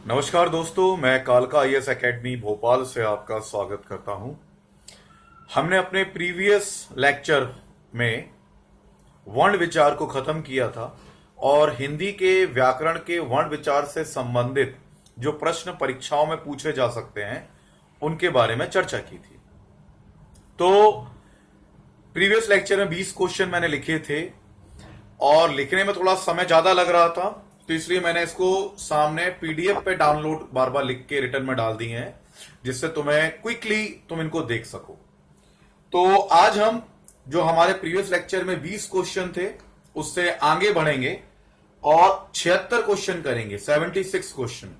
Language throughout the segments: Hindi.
नमस्कार दोस्तों, मैं कालका आईएएस एकेडमी भोपाल से आपका स्वागत करता हूं। हमने अपने प्रीवियस लेक्चर में वर्ण विचार को खत्म किया था और हिंदी के व्याकरण के वर्ण विचार से संबंधित जो प्रश्न परीक्षाओं में पूछे जा सकते हैं उनके बारे में चर्चा की थी। तो प्रीवियस लेक्चर में 20 क्वेश्चन मैंने लिखे थे और लिखने में थोड़ा समय ज्यादा लग रहा था, तो इसलिए मैंने इसको सामने पीडीएफ पे डाउनलोड बार बार लिख के रिटर्न में डाल दिए हैं, जिससे क्विकली तुम इनको देख सको। तो आज हम जो हमारे प्रीवियस लेक्चर में 20 क्वेश्चन थे उससे आगे बढ़ेंगे और 76 क्वेश्चन करेंगे, 76 क्वेश्चन।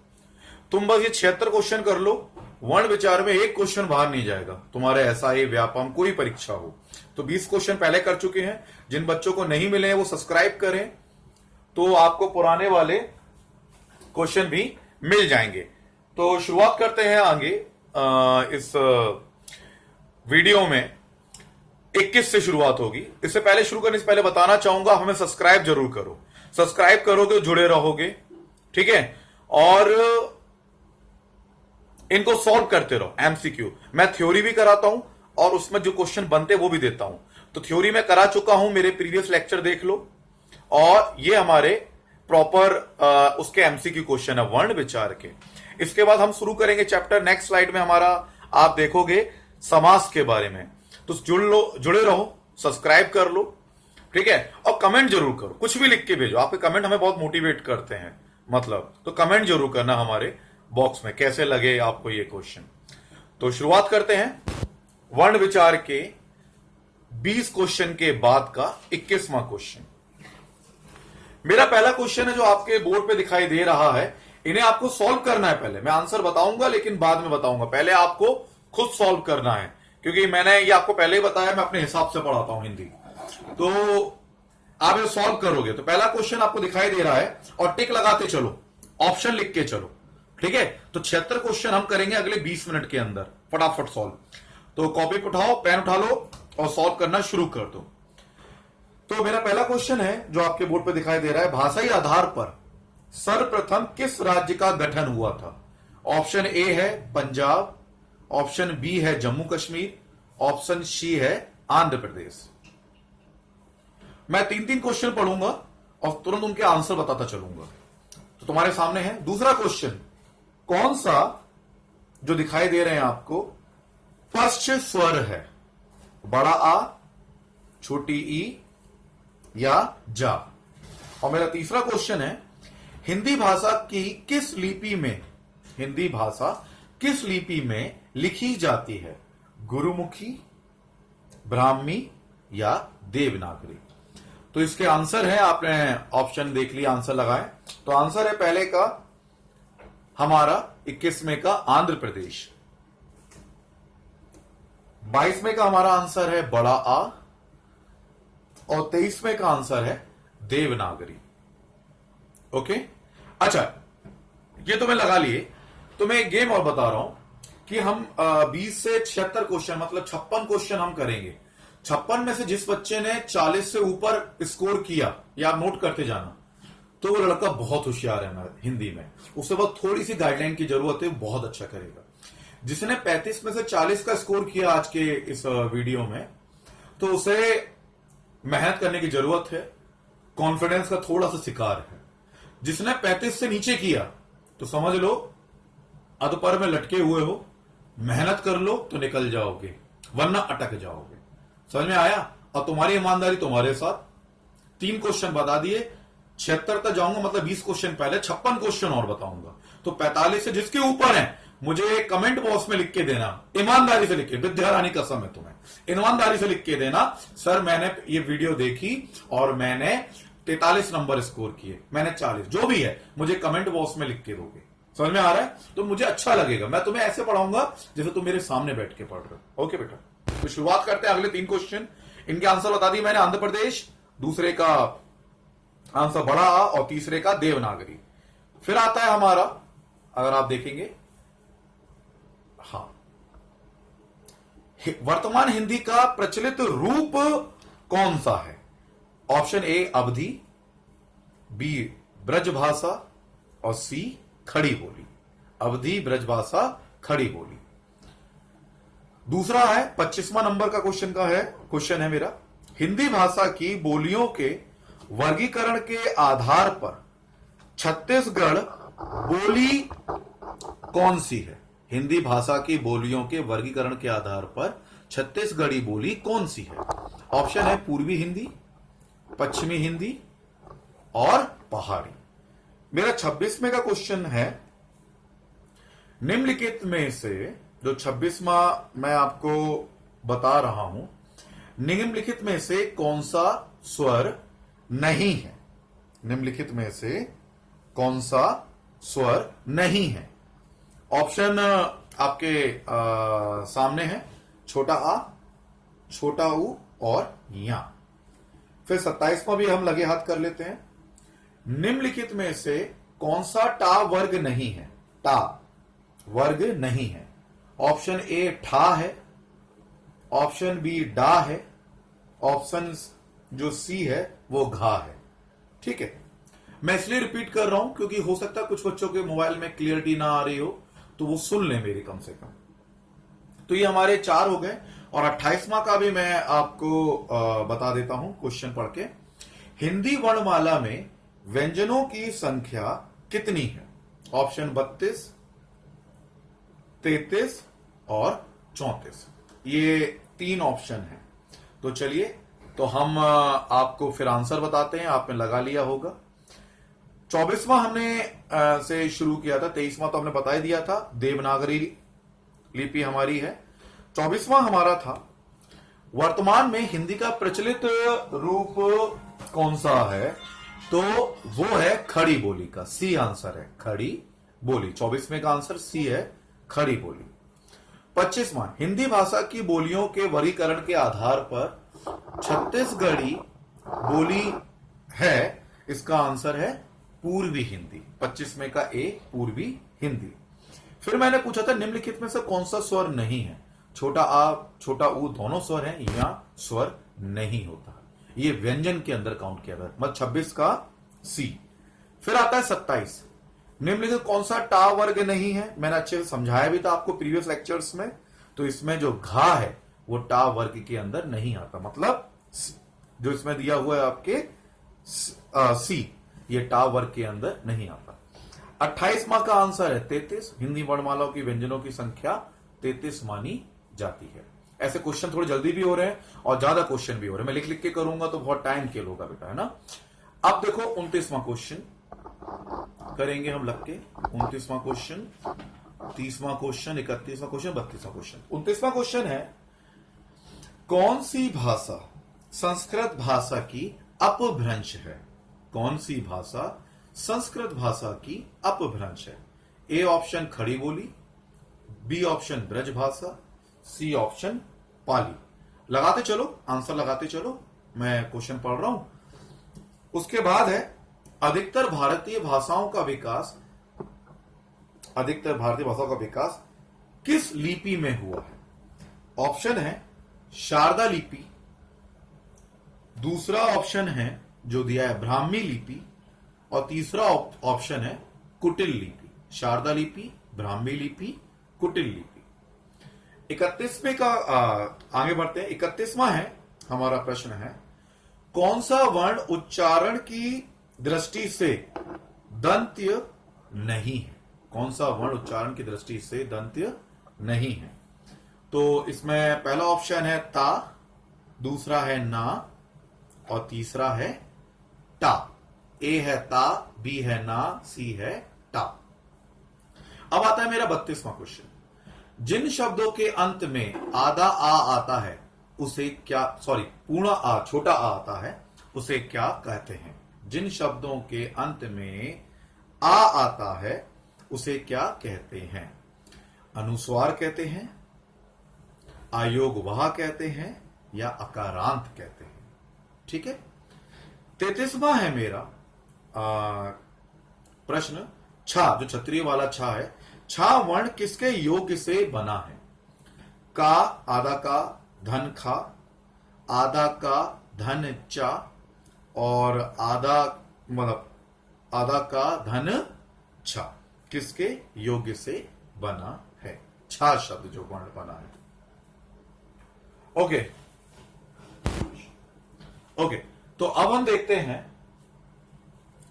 तुम बस ये 76 क्वेश्चन कर लो, वर्ण विचार में एक क्वेश्चन बाहर नहीं जाएगा तुम्हारे एसआई व्यापम कोई परीक्षा हो। तो 20 क्वेश्चन पहले कर चुके हैं। जिन बच्चों को नहीं मिले हैं वो सब्सक्राइब करें, तो आपको पुराने वाले क्वेश्चन भी मिल जाएंगे। तो शुरुआत करते हैं आगे। इस वीडियो में 21 से शुरुआत होगी। इससे पहले शुरू करने से पहले बताना चाहूंगा, हमें सब्सक्राइब जरूर करो। सब्सक्राइब करोगे तो जुड़े रहोगे, ठीक है। और इनको सॉल्व करते रहो। एमसीक्यू मैं थ्योरी भी कराता हूं और उसमें जो क्वेश्चन बनते वो भी देता हूं। तो थ्योरी में करा चुका हूं, मेरे प्रीवियस लेक्चर देख लो। और ये हमारे प्रॉपर उसके एमसीक्यू क्वेश्चन है वर्ण विचार के। इसके बाद हम शुरू करेंगे चैप्टर। नेक्स्ट स्लाइड में हमारा आप देखोगे समास के बारे में। तो जुड़े रहो, सब्सक्राइब कर लो, ठीक है। और कमेंट जरूर करो, कुछ भी लिख के भेजो। आपके कमेंट हमें बहुत मोटिवेट करते हैं, मतलब तो कमेंट जरूर करना हमारे बॉक्स में कैसे लगे आपको ये क्वेश्चन। तो शुरुआत करते हैं वर्ण विचार के 20 क्वेश्चन के बाद का 21वां क्वेश्चन। मेरा पहला क्वेश्चन है जो आपके बोर्ड पे दिखाई दे रहा है। इन्हें आपको सॉल्व करना है। पहले मैं आंसर बताऊंगा लेकिन बाद में बताऊंगा, पहले आपको खुद सॉल्व करना है, क्योंकि मैंने ये आपको पहले ही बताया, मैं अपने हिसाब से पढ़ाता हूं हिंदी। तो आप ये सॉल्व करोगे। तो पहला क्वेश्चन आपको दिखाई दे रहा है और टिक लगाते चलो, ऑप्शन लिख के चलो, ठीक है। तो 76 क्वेश्चन हम करेंगे अगले 20 मिनट के अंदर, फटाफट सॉल्व। तो कॉपी उठाओ, पेन उठा लो और सॉल्व करना शुरू कर दो। तो मेरा पहला क्वेश्चन है जो आपके बोर्ड पे दिखाई दे रहा है, भाषाई आधार पर सर्वप्रथम किस राज्य का गठन हुआ था? ऑप्शन ए है पंजाब, ऑप्शन बी है जम्मू कश्मीर, ऑप्शन सी है आंध्र प्रदेश। मैं 3-3 क्वेश्चन पढ़ूंगा और तुरंत उनके आंसर बताता चलूंगा। तो तुम्हारे सामने है दूसरा क्वेश्चन, कौन सा जो दिखाई दे रहे हैं आपको फर्स्ट स्वर है? बड़ा आ, छोटी ई या जा? और मेरा तीसरा क्वेश्चन है, हिंदी भाषा की किस लिपि में, हिंदी भाषा किस लिपि में लिखी जाती है? गुरुमुखी, ब्राह्मी या देवनागरी? तो इसके आंसर है, आपने ऑप्शन देख लिया, आंसर लगाएं। तो आंसर है पहले का हमारा 21वें का आंध्र प्रदेश, 22वें का हमारा आंसर है बड़ा आ और 23वें का आंसर है देवनागरी। ओके, अच्छा ये तो मैं लगा लिए। तो मैं एक गेम और बता रहा हूं कि हम 20 से 76 क्वेश्चन, मतलब 56 क्वेश्चन हम करेंगे। 56 में से जिस बच्चे ने 40 से ऊपर स्कोर किया, या आप नोट करते जाना, तो वो लड़का बहुत होशियार है हिंदी में। उससे बहुत थोड़ी सी गाइडलाइन की जरूरत है, बहुत अच्छा करेगा। जिसने 35 में से 40 का स्कोर किया आज के इस वीडियो में, तो उसे मेहनत करने की जरूरत है, कॉन्फिडेंस का थोड़ा सा शिकार है। जिसने 35 से नीचे किया तो समझ लो अधपर में लटके हुए हो, मेहनत कर लो तो निकल जाओगे, वरना अटक जाओगे। समझ में आया? और तुम्हारी ईमानदारी तुम्हारे साथ। 3 क्वेश्चन बता दिए, 76 तक जाऊंगा, मतलब 20 क्वेश्चन पहले, 56 क्वेश्चन और बताऊंगा। तो 45 से जिसके ऊपर है मुझे कमेंट बॉक्स में लिख के देना, ईमानदारी से लिख के, विद्या रानी कसम है तुम्हें, ईमानदारी से लिख के देना, सर मैंने ये वीडियो देखी और मैंने 43 नंबर स्कोर किए, मैंने 40, जो भी है मुझे कमेंट बॉक्स में लिख के दोगे। समझ में आ रहा है? तो मुझे अच्छा लगेगा। मैं तुम्हें ऐसे पढ़ाऊंगा जैसे तुम मेरे सामने बैठ के पढ़ रहे हो। ओके बेटा, तो शुरुआत करते हैं अगले 3 क्वेश्चन। इनके आंसर बता दिए मैंने, आंध्र प्रदेश, दूसरे का आंसर बड़ा आ और तीसरे का देवनागरी। फिर आता है हमारा, अगर आप देखेंगे, हाँ, वर्तमान हिंदी का प्रचलित रूप कौन सा है? Option A Awadhi, B Brajbhasha और सी खड़ी बोली। अवधी ब्रजभाषा खड़ी बोली। दूसरा है 25वां नंबर का क्वेश्चन है मेरा, हिंदी भाषा की बोलियों के वर्गीकरण के आधार पर छत्तीसगढ़ बोली कौन सी है? हिंदी भाषा की बोलियों के वर्गीकरण के आधार पर छत्तीसगढ़ी बोली कौन सी है? ऑप्शन है पूर्वी हिंदी, पश्चिमी हिंदी और पहाड़ी। मेरा 26वें का क्वेश्चन है, निम्नलिखित में से जो 26वां मैं आपको बता रहा हूं, निम्नलिखित में से कौन सा स्वर नहीं है? निम्नलिखित में से कौन सा स्वर नहीं है? ऑप्शन आपके सामने है, छोटा आ, छोटा ऊ और या। फिर 27वां भी हम लगे हाथ कर लेते हैं, निम्नलिखित में से कौन सा टा वर्ग नहीं है? टा वर्ग नहीं है। ऑप्शन ए ठा है, ऑप्शन बी डा है, ऑप्शन जो सी है वो घा है। ठीक है, मैं इसलिए रिपीट कर रहा हूं क्योंकि हो सकता है कुछ बच्चों के मोबाइल में क्लियरिटी ना आ रही हो, तो वो सुन लें मेरी कम से कम। तो ये हमारे 4 हो गए, और 28वां का भी मैं आपको बता देता हूं क्वेश्चन पढ़ के। हिंदी वर्णमाला में व्यंजनों की संख्या कितनी है? ऑप्शन 32, 33 और 34। ये 3 ऑप्शन है। तो चलिए, तो हम आपको फिर आंसर बताते हैं, आपने लगा लिया होगा। 24वां हमने से शुरू किया था, 23वां तो हमने बता ही दिया था, देवनागरी लिपि हमारी है। 24वां हमारा था, वर्तमान में हिंदी का प्रचलित रूप कौन सा है? तो वो है खड़ी बोली का, सी आंसर है, खड़ी बोली। 24वें का आंसर सी है, खड़ी बोली। 25वां, हिंदी भाषा की बोलियों के वर्गीकरण के आधार पर छत्तीसगढ़ी बोली है, इसका आंसर है पूर्वी हिंदी। 25वें का ए, पूर्वी हिंदी। फिर मैंने पूछा था निम्नलिखित में से कौन सा स्वर नहीं है? छोटा आ, छोटा ऊ दोनों स्वर हैं, या स्वर नहीं होता। ये व्यंजन के अंदर काउंट किया था। मतलब 26 का सी। फिर आता है 27, निम्नलिखित कौन सा टा वर्ग नहीं है? मैंने अच्छे से समझाया भी था आपको प्रीवियस लेक्चर्स में। तो इसमें जो घा है वो टा वर्ग के अंदर नहीं आता, मतलब जो इसमें दिया हुआ है आपके सी, ये टा वर्ग के अंदर नहीं आता। 28वां का आंसर है 33। हिंदी वर्णमालाओं की व्यंजनों की संख्या 33 मानी जाती है। ऐसे क्वेश्चन थोड़े जल्दी भी हो रहे हैं और ज्यादा क्वेश्चन भी हो रहे हैं। मैं लिख लिख के करूंगा तो बहुत टाइम खेल होगा बेटा, है ना। अब देखो 29वां क्वेश्चन करेंगे हम लग के। 29वां क्वेश्चन, 30वां क्वेश्चन, 31वां क्वेश्चन, 32वां क्वेश्चन। 29वां क्वेश्चन है, कौन सी भाषा संस्कृत भाषा की अपभ्रंश है? कौन सी भाषा संस्कृत भाषा की अपभ्रंश है? ए ऑप्शन खड़ी बोली, बी ऑप्शन ब्रज भाषा, सी ऑप्शन पाली। लगाते चलो, आंसर लगाते चलो, मैं क्वेश्चन पढ़ रहा हूं। उसके बाद है, अधिकतर भारतीय भाषाओं का विकास किस लिपि में हुआ है? ऑप्शन है शारदा लिपि, दूसरा ऑप्शन है जो दिया है ब्राह्मी लिपि, और तीसरा ऑप्शन है कुटिल लिपि। शारदा लिपि, ब्राह्मी लिपि, कुटिल लिपि। 31वें का आगे बढ़ते हैं। 31वां है हमारा प्रश्न है, कौन सा वर्ण उच्चारण की दृष्टि से दंत्य नहीं है? कौन सा वर्ण उच्चारण की दृष्टि से दंत्य नहीं है? तो इसमें पहला ऑप्शन है ता, दूसरा है ना, और तीसरा है टा। ए है ता, बी है ना, सी है टा। अब आता है मेरा 32वां क्वेश्चन, जिन शब्दों के अंत में आधा आ आता है उसे क्या, पूर्ण आ, छोटा आ आता है, उसे क्या कहते हैं? जिन शब्दों के अंत में आ आता है उसे क्या कहते हैं? अनुस्वार कहते हैं, आयोगवाह कहते हैं, या अकारांत कहते हैं? ठीक है। 33वां है मेरा प्रश्न, छा, जो क्षत्रिय वाला छा है, छा वर्ण किसके योग से बना है? का, आधा का, धन खा, आधा का, धन चा, और आधा का, धन छा। किसके योग्य से बना है, छा शब्द जो वर्ण बना है। ओके ओके, तो अब हम देखते हैं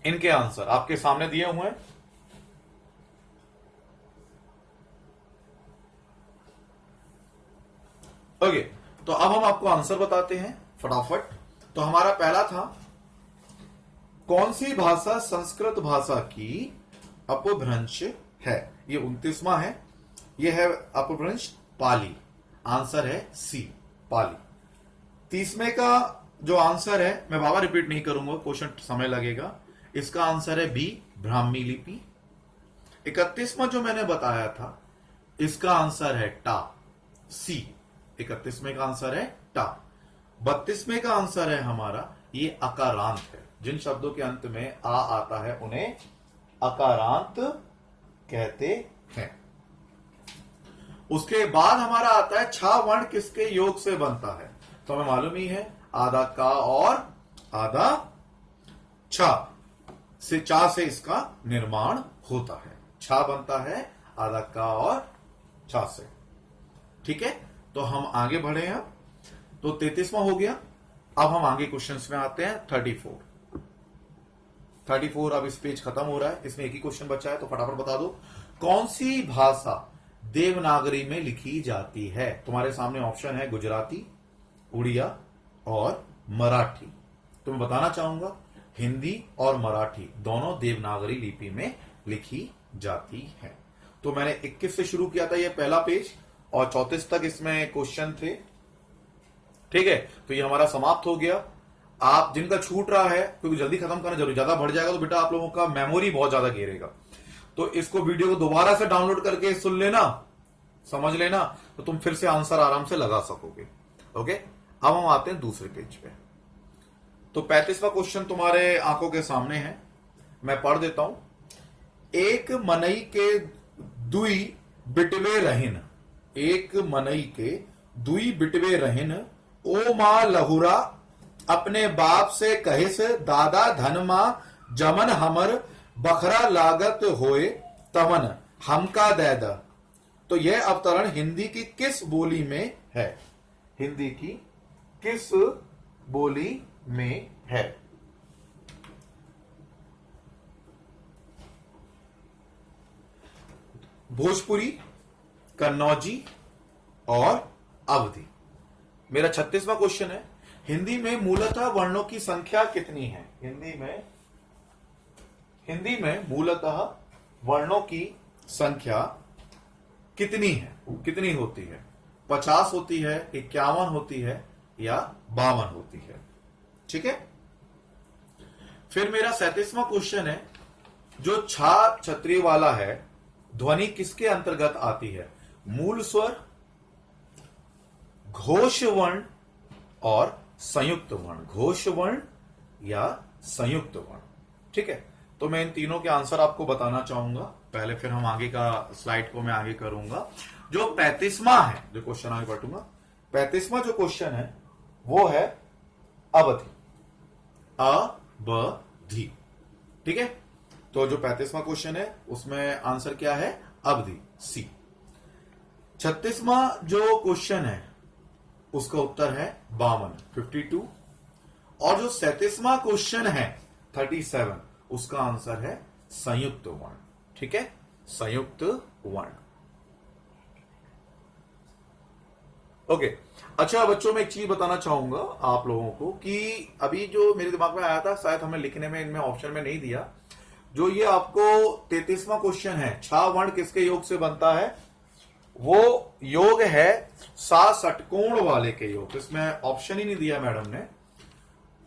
इनके आंसर आपके सामने दिए हुए हैं। ओके, तो अब हम आपको आंसर बताते हैं फटाफट। तो हमारा पहला था, कौन सी भाषा संस्कृत भाषा की अपभ्रंश है? ये 29वां है, ये है अपभ्रंश पाली। आंसर है सी, पाली। 30वें का जो आंसर है, मैं बाबा रिपीट नहीं करूंगा, क्वेश्चन समय लगेगा। इसका आंसर है बी, ब्राह्मी लिपि। 31वां जो मैंने बताया था, इसका आंसर है टा, सी। 31वें का आंसर है टा। 32वें का आंसर है हमारा ये अकारांत है। जिन शब्दों के अंत में आ आता है उन्हें अकारांत कहते हैं। उसके बाद हमारा आता है छा वर्ण किसके योग से बनता है? तो हमें मालूम ही है, आधा का और आधा छा से, चा से इसका निर्माण होता है। छा बनता है आधा का और छा से। ठीक है, तो हम आगे बढ़े हैं। तो 33वां हो गया। अब हम आगे क्वेश्चंस में आते हैं। 34 अब इस पेज खत्म हो रहा है, इसमें एक ही क्वेश्चन बचा है, तो फटाफट बता दो। कौन सी भाषा देवनागरी में लिखी जाती है? तुम्हारे सामने ऑप्शन है गुजराती, उड़िया और मराठी। तो मैं बताना चाहूंगा, हिंदी और मराठी दोनों देवनागरी लिपि में लिखी जाती है। तो मैंने 21 से शुरू किया था ये पहला पेज, और 34 तक इसमें क्वेश्चन थे। ठीक है, तो ये हमारा समाप्त हो गया। आप जिनका छूट रहा है, क्योंकि जल्दी खत्म करना जरूरी, ज्यादा बढ़ जाएगा तो बेटा आप लोगों का मेमोरी बहुत ज्यादा घेरेगा। तो इसको वीडियो को दोबारा से डाउनलोड करके सुन लेना, समझ लेना, तो तुम फिर से आंसर आराम से लगा सकोगे। ओके, अब हम आते हैं दूसरे पेज पे। तो 35वां क्वेश्चन तुम्हारे आंखों के सामने है, मैं पढ़ देता हूं। एक मनई के दुई बिटवे रहिन, एक मनई के दुई बिटवे रहिन, ओ मां लहुरा अपने बाप से कहिस, दादा धन मां जमन हमर बखरा लागत होए तमन हमका दे द। तो यह अवतरण हिंदी की किस बोली में है? हिंदी की किस बोली में है? भोजपुरी, कन्नौजी और अवधी। मेरा 36वां क्वेश्चन है, हिंदी में मूलतः वर्णों की संख्या कितनी है? हिंदी में मूलतः वर्णों की संख्या कितनी है, कितनी होती है? 50 होती है, 51 होती है या 52 होती है? ठीक है, फिर मेरा 37वां क्वेश्चन है, जो छा छत्री वाला है, ध्वनि किसके अंतर्गत आती है? मूल स्वर, घोष वर्ण और संयुक्त वर्ण। घोष वर्ण या संयुक्त वर्ण। ठीक है, तो मैं इन तीनों के आंसर आपको बताना चाहूंगा पहले, फिर हम आगे का स्लाइड को मैं आगे करूंगा। जो 35वां है, जो क्वेश्चन आगे बढ़ूंगा, 35वां जो क्वेश्चन है वो है अवधि, अवधि। ठीक है, तो जो 35वां क्वेश्चन है उसमें आंसर क्या है? अवधि, सी। 36वां जो क्वेश्चन है उसका उत्तर है 52, 52। और जो 37वां क्वेश्चन है 37, उसका आंसर है संयुक्त वर्ण। ठीक है, संयुक्त वर्ण। ओके, अच्छा बच्चों, मैं एक चीज बताना चाहूंगा आप लोगों को कि अभी जो मेरे दिमाग में आया था, शायद हमें लिखने में इनमें ऑप्शन में नहीं दिया। जो ये आपको 33वां क्वेश्चन है, छा वर्ण किसके योग से बनता है, वो योग है सा षटकोण वाले के योग। इसमें ऑप्शन ही नहीं दिया मैडम ने,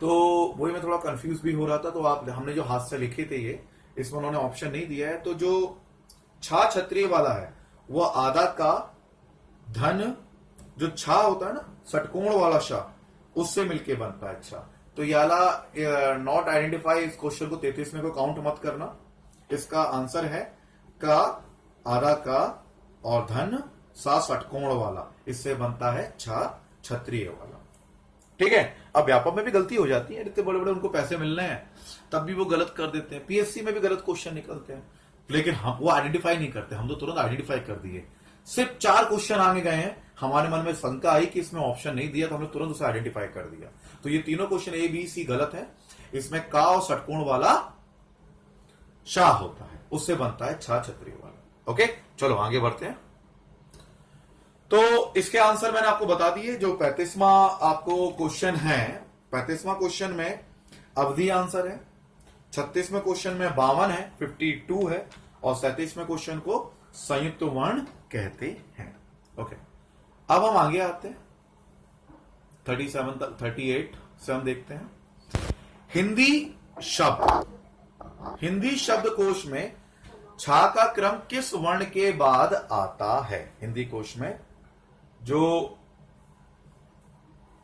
तो वही मैं थोड़ा कंफ्यूज भी हो रहा था। तो आप, हमने जो हाथ से लिखे थे ये, इसमें उन्होंने ऑप्शन नहीं दिया है। तो जो छा क्षत्रिय वाला है वो आधा का धन, जो छा होता है ना षटकोण वाला शा, उससे मिलके बनता है। अच्छा, तो याला नॉट आइडेंटिफाई, इस क्वेश्चन को 33 में को काउंट मत करना। इसका आंसर है का, आधा का और धन सा षटकोण वाला, इससे बनता है छा क्षत्रिय वाला। ठीक है, अब व्यापक में भी गलती हो जाती है, इतने बड़े बड़े उनको पैसे मिलने हैं तब भी वो गलत कर देते हैं। पीएससी में भी गलत क्वेश्चन निकलते हैं, लेकिन हम वो आइडेंटिफाई नहीं करते, हम तो तुरंत आइडेंटिफाई कर दिए। सिर्फ 4 क्वेश्चन आगे गए हैं, हमारे मन में शंका आई कि इसमें ऑप्शन नहीं दिया, तो हमने तुरंत उसे आइडेंटिफाई कर दिया। तो ये तीनों क्वेश्चन ए बी सी गलत है। इसमें का और षटकोण वाला शाह होता है, उससे बनता है छा छतरी वाला। ओके, चलो आगे बढ़ते हैं। तो इसके आंसर मैंने आपको बता दिए। जो 35वां आपको क्वेश्चन है, 35वां क्वेश्चन में अवधि आंसर है, 36वें क्वेश्चन में 52 है, 52 है, और 37वें क्वेश्चन को संयुक्त वर्ण कहते हैं। ओके, अब हम आगे आते हैं 37 तक, 38 से हम देखते हैं हिंदी शब्दकोश में छा का क्रम किस वर्ण के बाद आता है। हिंदी कोश में जो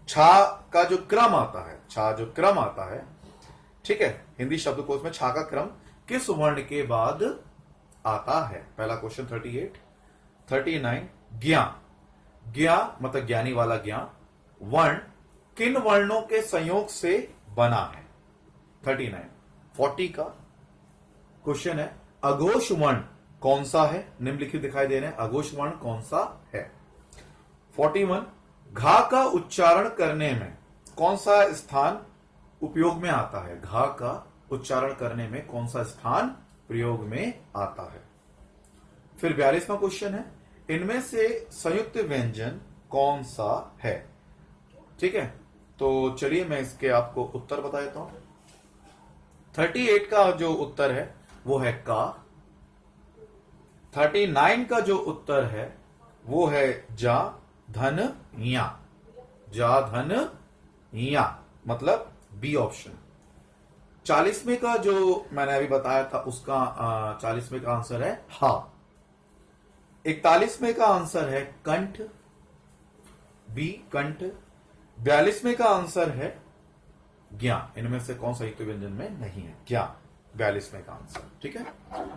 छा का जो क्रम आता है, छा जो क्रम आता है, ठीक है, हिंदी शब्दकोश में छा का क्रम किस वर्ण के बाद आता है। पहला क्वेश्चन 38। 39 ज्ञा, ज्ञा मतलब ज्ञानी वाला ज्ञा, वर्ण किन वर्णों के संयोग से बना है। 39। 40 का क्वेश्चन है अघोष वर्ण कौन सा है, निम्नलिखित दिखाई दे रहे हैं, अघोष वर्ण कौन सा है। 41 घा का उच्चारण करने में कौन सा स्थान उपयोग में आता है। घा का उच्चारण करने में कौन सा स्थान प्रयोग में आता है। फिर 42वां क्वेश्चन है इनमें से संयुक्त व्यंजन कौन सा है। ठीक है, तो चलिए मैं इसके आपको उत्तर बता देता हूं। 38 का जो उत्तर है वो है का। 39 का जो उत्तर है वो है जा धन या, जा धन या, मतलब बी ऑप्शन। 40वें का जो मैंने अभी बताया था उसका 40वें का आंसर है हा। 41वें का आंसर है कंठ, बी कंठ। 42वें का आंसर है ज्ञा। इनमें से कौन सा युक्त व्यंजन में नहीं है, ज्ञा 42वें का आंसर। ठीक है,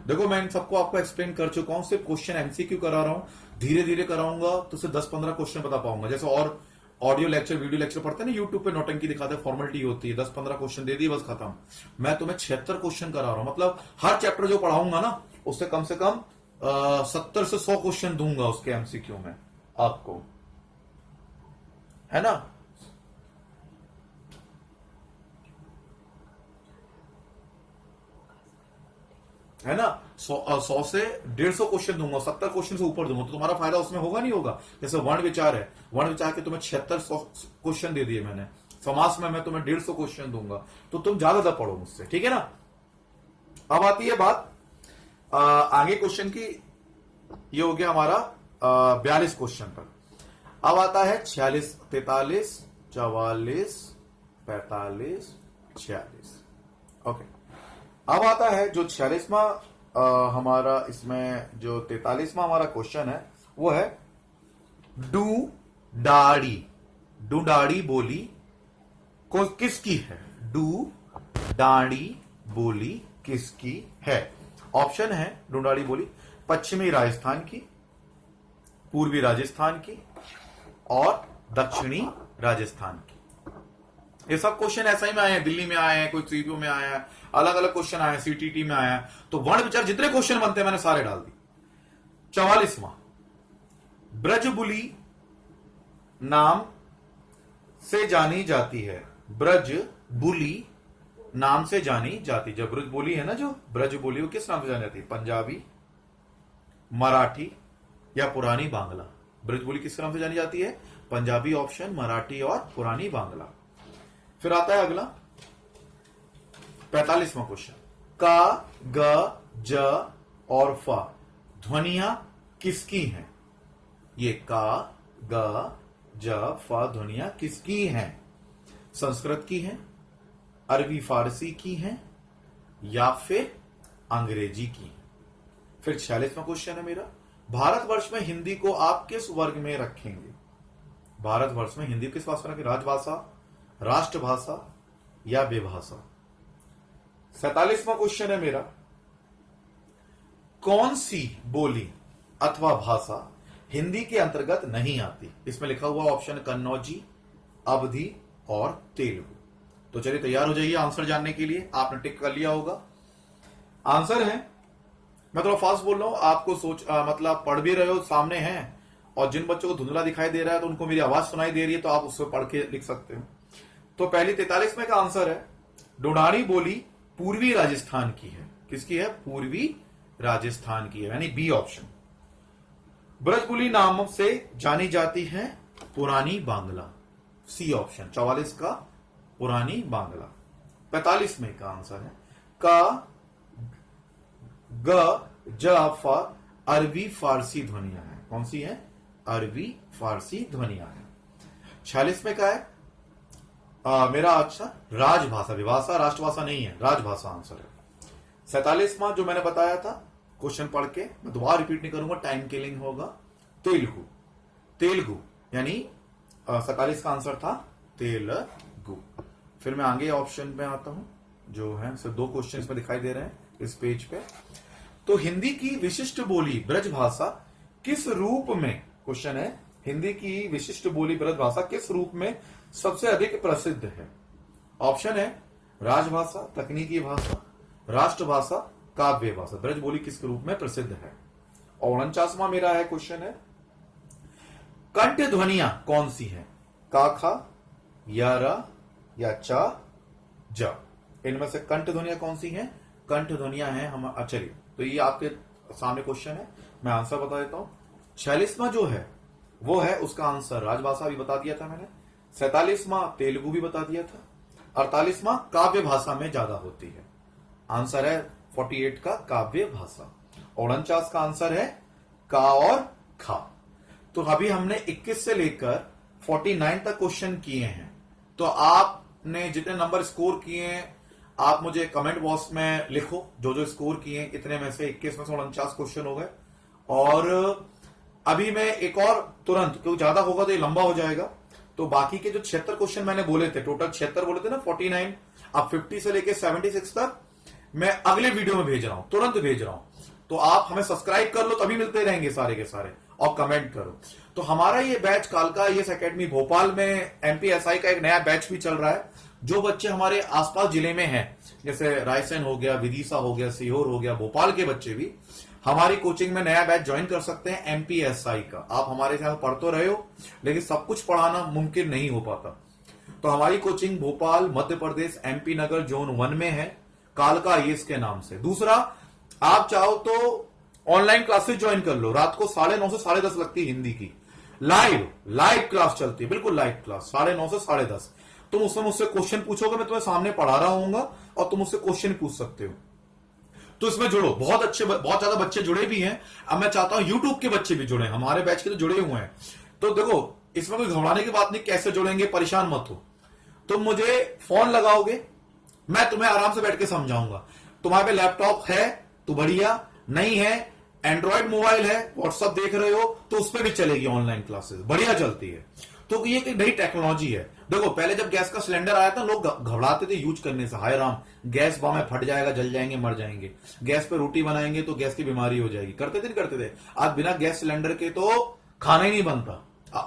देखो मैं इन सबको आपको एक्सप्लेन कर चुका हूं, सिर्फ क्वेश्चन एमसीक्यू करा रहा हूं, धीरे धीरे कराऊंगा तो सिर्फ 10-15 क्वेश्चन बता पाऊंगा। जैसे और ऑडियो लेक्चर वीडियो लेक्चर पढ़ते हैं ना यूट्यूब पे, नौटंकी दिखाते हैं, फॉर्मेलिटी होती है, 10-15 क्वेश्चन दे दिए बस खत्म। मैं तुम्हें 76 क्वेश्चन करा रहा हूं, मतलब हर चैप्टर जो पढ़ाऊंगा ना उससे कम से कम 70 से 100 क्वेश्चन दूंगा उसके एमसीक्यू में आपको, है ना। है ना, 100 से 150 क्वेश्चन दूंगा, 70 क्वेश्चन से ऊपर दूंगा, तो तुम्हारा फायदा उसमें होगा नहीं होगा। जैसे वर्ण विचार है, वर्ण विचार के तुम्हें 76 क्वेश्चन दे दिए मैंने, समास में मैं तुम्हें 150 क्वेश्चन दूंगा, तो तुम ज्यादा पढ़ो मुझसे, ठीक है ना। अब आती है बात आगे क्वेश्चन की, ये हो गया हमारा 42 क्वेश्चन पर। अब आता है 46, 43, 44, 45, 46। ओके, अब आता है जो 46वां हमारा, इसमें जो 43वां हमारा क्वेश्चन है वो है डू डाड़ी। डू डाड़ी बोली को किसकी है। डू डाड़ी बोली किसकी है। ऑप्शन है डूडाड़ी बोली पश्चिमी राजस्थान की, पूर्वी राजस्थान की और दक्षिणी राजस्थान की। ये सब क्वेश्चन ऐसा ही में आए हैं, दिल्ली में आए हैं, कोई सीपीओ में आया है, अलग अलग क्वेश्चन आए हैं, सीटीटी में आया है। तो वर्ण विचार जितने क्वेश्चन बनते हैं मैंने सारे डाल दी। 44वां ब्रजबुली नाम से जानी जाती है। ब्रजबुली नाम से जानी जाती, जब ब्रजबुली है ना, जो ब्रजबुली वो किस नाम से जानी जाती है। पंजाबी, मराठी या पुरानी बांग्ला। ब्रजबुली किस नाम से जानी जाती है। पंजाबी ऑप्शन, मराठी और पुरानी बांग्ला। फिर आता है अगला 45वां क्वेश्चन, का, ग, ज और फ ध्वनियां किसकी हैं। ये का, ग, ज, फ ध्वनियां किसकी हैं। संस्कृत की हैं, अरबी फारसी की हैं या फिर अंग्रेजी की। फिर 46वां क्वेश्चन है मेरा, भारतवर्ष में हिंदी को आप किस वर्ग में रखेंगे। भारतवर्ष में हिंदी किस भाषा में रखेंगे। राजभाषा, राष्ट्रभाषा या विभाषा। 47वां क्वेश्चन है मेरा, कौन सी बोली अथवा भाषा हिंदी के अंतर्गत नहीं आती। इसमें लिखा हुआ ऑप्शन कन्नौजी, अवधी और तेलुगु। तो चलिए तैयार हो जाइए आंसर जानने के लिए। आपने टिक कर लिया होगा। आंसर है मैं थोड़ा फास्ट बोल रहा हूं, आपको मतलब पढ़ भी रहे हो, सामने हैं, और जिन बच्चों को धुंधला दिखाई दे रहा है तो उनको मेरी आवाज सुनाई दे रही है, तो आप उससे पढ़ के लिख सकते हो। तो पहली 43वें का आंसर है ढूंढानी बोली पूर्वी राजस्थान की है। किसकी है? पूर्वी राजस्थान की है, यानी बी ऑप्शन। ब्रजबुली नाम से जानी जाती है पुरानी बांग्ला, सी ऑप्शन 44 का पुरानी बांग्ला। 45वें का आंसर है का ग ज फ अरबी फारसी ध्वनिया है। कौन सी है? अरबी फारसी ध्वनिया है। 46वें का है मेरा अच्छा राजभाषा, विभाषा राष्ट्रभाषा नहीं है, राजभाषा आंसर है। 47वां जो मैंने बताया था क्वेश्चन पढ़ के, मैं दोबारा रिपीट नहीं करूंगा, टाइम किलिंग होगा। तेलुगु, तेलुगु यानी 47 का आंसर था तेलुगु। फिर मैं आगे ऑप्शन पे आता हूं, जो है सिर्फ 2 क्वेश्चन इसमें दिखाई दे रहे हैं इस पेज पे। तो हिंदी की विशिष्ट बोली ब्रजभाषा किस रूप में, क्वेश्चन है, हिंदी की विशिष्ट बोली ब्रजभाषा किस रूप में सबसे अधिक प्रसिद्ध है? ऑप्शन है राजभाषा, तकनीकी भाषा, राष्ट्रभाषा, काव्य भाषा। ब्रज बोली किस रूप में प्रसिद्ध है? और 49वां मेरा है क्वेश्चन है कंठ ध्वनियां कौन सी है? का, खा, या, रा, या चा, ज। इनमें से कंठ ध्वनियां कौन सी हैं? कंठ ध्वनियां हैं हम। चलिए, तो ये आपके सामने क्वेश्चन है, मैं आंसर बता देता हूं। 46वां जो है वो है, उसका आंसर राजभाषा भी बता दिया था मैंने। 47वां तेलुगु भी बता दिया था। 48वां काव्य भाषा में ज्यादा होती है। आंसर है 48 का काव्य भाषा। 49 का आंसर है का और खा। तो अभी हमने 21 से लेकर 49 तक क्वेश्चन किए हैं। तो आपने जितने नंबर स्कोर किए हैं आप मुझे कमेंट बॉक्स में लिखो, जो जो स्कोर किए हैं, कितने में से 21 में से 49 क्वेश्चन हो गए। और अभी मैं एक और तुरंत, क्योंकि ज्यादा होगा तो ये लंबा हो जाएगा, तो बाकी के जो 76 क्वेश्चन मैंने बोले थे, टोटल 76 बोले थे ना, 49 अब 50 से लेके 76 तक मैं अगले वीडियो में भेज रहा हूं, तुरंत भेज रहा हूं। तो आप हमें सब्सक्राइब कर लो, तभी मिलते रहेंगे सारे के सारे, और कमेंट करो। तो हमारा ये बैच कालका IAS एकेडमी भोपाल में MPSI का एक नया बैच भी चल रहा है। जो बच्चे हमारे आसपास जिले में हैं, जैसे रायसेन हो गया, विदिशा हो गया, सीहोर हो गया, भोपाल के बच्चे भी हमारी कोचिंग में नया बैच ज्वाइन कर सकते हैं MPSI का। आप हमारे साथ पढ़ तो रहे हो, लेकिन सब कुछ पढ़ाना मुमकिन नहीं हो पाता। तो हमारी कोचिंग भोपाल, मध्य प्रदेश, MP नगर जोन 1 में है, कालका IAS के नाम से। दूसरा, आप चाहो तो ऑनलाइन क्लासेस ज्वाइन कर लो, रात को 9:30 से 10:30 लगती है हिंदी की, लाइव क्लास चलती है, बिल्कुल लाइव क्लास 9:30 से 10:30। तुम उसमें मुझसे क्वेश्चन पूछोगे, मैं तुम्हें सामने पढ़ा रहा हूंगा और तुम मुझसे क्वेश्चन पूछ सकते हो। तो इसमें जुड़ो, बहुत ज्यादा बच्चे जुड़े भी हैं। अब मैं चाहता हूं यूट्यूब के बच्चे भी जुड़े, हमारे बैच के तो जुड़े हुए हैं। तो देखो, इसमें कोई घबराने की बात नहीं, कैसे जुड़ेंगे परेशान मत हो। तुम मुझे फोन लगाओगे, मैं तुम्हें आराम से बैठ के समझाऊंगा। तुम्हारे पे लैपटॉप है तो बढ़िया, नहीं है एंड्रॉइड मोबाइल है, व्हाट्सएप देख रहे हो तो उस पर भी चलेगी ऑनलाइन क्लासेस, बढ़िया चलती है। तो ये एक नई टेक्नोलॉजी है। देखो, पहले जब गैस का सिलेंडर आया था लोग घबराते थे यूज करने से, हाय राम गैस बम है, फट जाएगा, जल जाएंगे, मर जाएंगे, गैस पे रोटी बनाएंगे तो गैस की बीमारी हो जाएगी, करते थे नहीं करते थे। आज बिना गैस सिलेंडर के तो खाना ही नहीं बनता,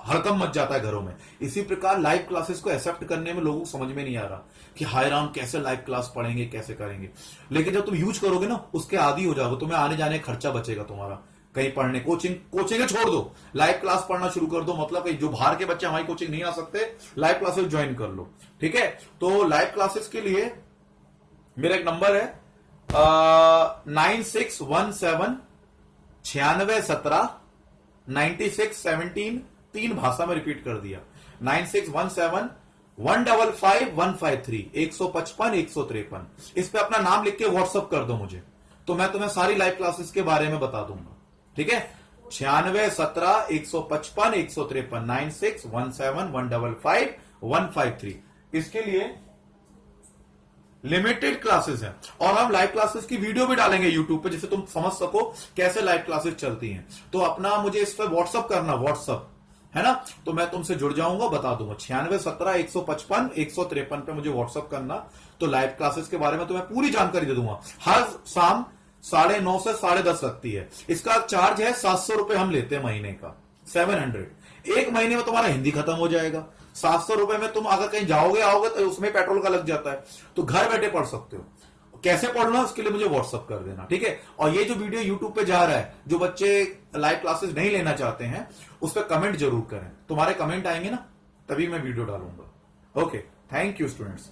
हड़कंप मच जाता है घरों में। इसी प्रकार लाइव क्लासेस को एक्सेप्ट करने में लोगों को समझ में नहीं आ रहा कि हाय राम कैसे लाइव क्लास पढ़ेंगे, कैसे करेंगे। लेकिन जब तुम यूज करोगे ना, उसके आदी हो जाओगे, तुम्हें आने जाने का खर्चा बचेगा तुम्हारा। कहीं पढ़ने, कोचिंग छोड़ दो, लाइव क्लास पढ़ना शुरू कर दो। मतलब जो बाहर के बच्चे हमारी कोचिंग नहीं आ सकते, लाइव क्लासेस ज्वाइन कर लो, ठीक है। तो लाइव क्लासेस के लिए मेरा एक नंबर है 9617 9617 9617, 3 भाषा में रिपीट कर दिया, 9617 155 153 155 153। इस पे अपना नाम लिख के व्हाट्सअप कर दो मुझे, तो मैं तुम्हें सारी लाइव क्लासेस के बारे में बता दूंगा, ठीक है। 9617 155 153 9617 155 153। इसके लिए लिमिटेड क्लासेस हैं, और हम लाइव क्लासेस की वीडियो भी डालेंगे यूट्यूब पे, जिससे तुम समझ सको कैसे लाइव क्लासेस चलती हैं। तो अपना मुझे इस पर व्हाट्सअप करना, व्हाट्सअप है ना, तो मैं तुमसे जुड़ जाऊंगा, बता दूंगा। 9617 155 153 पे मुझे व्हाट्सअप करना, तो लाइव क्लासेस के बारे में तुम्हें पूरी जानकारी दे दूंगा। हर शाम 9:30 से 10:30 लगती है। इसका चार्ज है 700 रुपए हम लेते हैं महीने का, 700। एक महीने में तुम्हारा हिंदी खत्म हो जाएगा। 700 रुपए में तुम अगर कहीं जाओगे आओगे तो उसमें पेट्रोल का लग जाता है, तो घर बैठे पढ़ सकते हो। कैसे पढ़ना उसके लिए मुझे व्हाट्सअप कर देना, ठीक है। और ये जो वीडियो यूट्यूब पे जा रहा है, जो बच्चे लाइव क्लासेस नहीं लेना चाहते हैं, उस पर कमेंट जरूर करें। तुम्हारे कमेंट आएंगे ना, तभी मैं वीडियो डालूंगा। Okay, thank you students.